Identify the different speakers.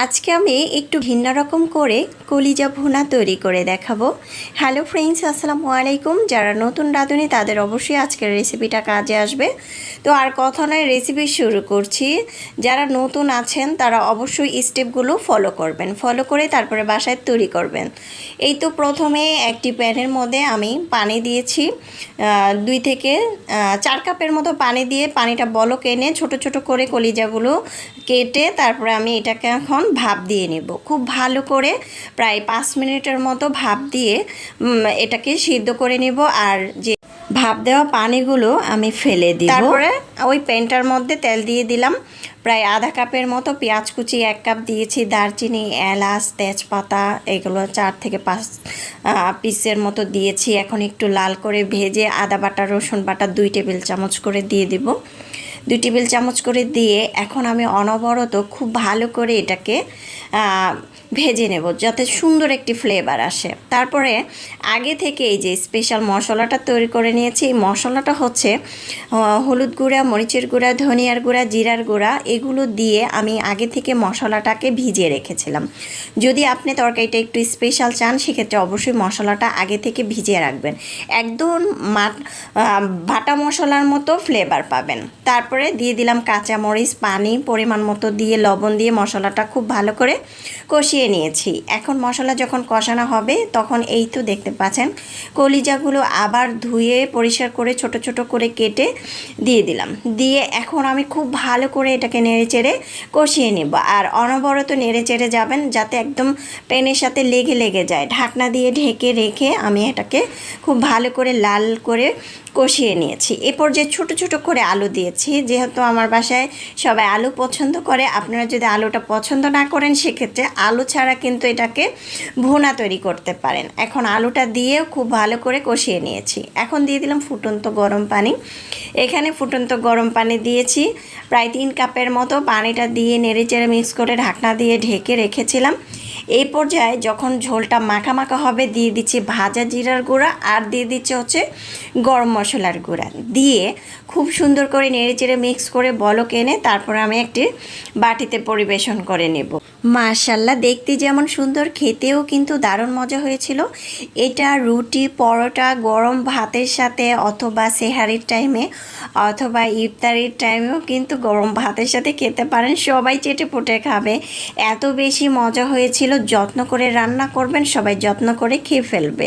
Speaker 1: আজকে আমি একটু ভিন্ন রকম করে কলিজা ভুনা তৈরি করে দেখাবো। হ্যালো ফ্রেন্ডস, আসসালামু আলাইকুম। যারা নতুন রাঁধুনি তাদের অবশ্যই আজকের রেসিপিটা কাজে আসবে। তো আর কথা নয়, রেসিপি শুরু করছি। যারা নতুন আছেন তারা অবশ্যই স্টেপগুলো ফলো করবেন, ফলো করে তারপরে বাসায় তৈরি করবেন। এই তো প্রথমে একটি প্যানের মধ্যে আমি পানি দিয়েছি, 2 থেকে 4 কাপের মতো পানি দিয়ে পানিটা বলক এনে ছোট ছোট করে কলিজাগুলো কেটে তারপরে আমি এটাকে এখন ভাপ দিয়ে নেব। খুব ভালো করে প্রায় 5 মিনিটের মতো ভাপ দিয়ে এটাকে সিদ্ধ করে নেব। আর যে ভাপ দেওয়া পানিগুলো আমি ফেলে দিব। তারপরে ওই প্যানটার মধ্যে তেল দিয়ে দিলাম, প্রায় আধা কাপের মতো পেঁয়াজ কুচি 1 কাপ দিয়েছি, দারচিনি, এলাচ, তেজপাতা এগুলো 4 থেকে 5 পিসের মতো দিয়েছি। এখন একটু লাল করে ভেজে আদা বাটা, রসুন বাটা 2 টেবিল চামচ করে দিয়ে দিব। 2 টেবিল চামচ করে দিয়ে এখন আমি অনবরত খুব ভালো করে এটাকে ভেজে নেব যাতে সুন্দর একটি ফ্লেভার আসে। তারপরে আগে থেকে এই যে স্পেশাল মশলাটা তৈরি করে নিয়েছি। এই মশলাটা হচ্ছে হলুদ গুঁড়া, মরিচের গুঁড়া, ধনিয়ার গুঁড়া, জিরার গুঁড়া, এগুলো দিয়ে আমি আগে থেকে মশলাটাকে ভিজিয়ে রেখেছিলাম। যদি আপনি তরকারিটা একটু স্পেশাল চান সেক্ষেত্রে অবশ্যই মশলাটা আগে থেকে ভিজিয়ে রাখবেন, একদম বাটা মশলার মতো ফ্লেভার পাবেন। তারপরে দিয়ে দিলাম কাঁচামরিচ, পানি পরিমাণ মতো দিয়ে লবণ দিয়ে মশলাটা খুব ভালো করে কষিয়ে নিয়েছি। এখন মশলা যখন কষানো হবে তখন এই তো দেখতে পাচ্ছেন কলিজাগুলো আবার ধুয়ে পরিষ্কার করে ছোট ছোট করে কেটে দিয়ে দিলাম। দিয়ে এখন আমি খুব ভালো করে এটাকে নেড়েচেড়ে কষিয়ে নেব। আর অনবরত নেড়েচেড়ে যাবেন যাতে একদম প্যানের সাথে লেগে যায়। ঢাকনা দিয়ে ঢেকে রেখে আমি এটাকে খুব ভালো করে লাল করে কষিয়ে নিয়েছি। এরপর যে ছোট ছোট করে আলু দিয়েছি, যেহেতু আমার বাসায় সবাই আলু পছন্দ করে, আপনারা যদি আলুটা পছন্দ না করেন সেক্ষেত্রে আলু ছাড়া কিন্তু এটাকে ভুনা তৈরি করতে পারেন। এখন আলুটা দিয়ে খুব ভালো করে কষিয়ে নিয়েছি। এখন দিয়ে দিলাম ফুটন্ত গরম পানি। এখানে ফুটন্ত গরম পানি দিয়েছি প্রায় 3 কাপের মতো। পানিটা দিয়ে নেড়েচেড়ে মিক্স করে ঢাকনা দিয়ে ঢেকে রেখেছিলাম। এই পর্যায়ে যখন ঝোলটা মাখা মাখা হবে দিয়ে দিচ্ছি ভাজা জিরার গুঁড়া আর দিয়ে দিচ্ছে হচ্ছে গরম মশলার গুঁড়া দিয়ে খুব সুন্দর করে নেড়েচেড়ে মিক্স করে বলক এনে তারপর আমি একটি বাটিতে পরিবেশন করে নেব। মাশাআল্লাহ, দেখতে যেমন সুন্দর, খেতেও কিন্তু দারুণ মজা হয়েছিল। এটা রুটি, পরোটা, গরম ভাতের সাথে অথবা সেহারির টাইমে অথবা ইফতারির টাইমেও কিন্তু গরম ভাতের সাথে খেতে পারেন। সবাই চেটে পুটে খাবে, এত বেশি মজা হয়েছিল। যত্ন করে রান্না করবেন, সবাই যত্ন করে খেয়ে ফেলবে।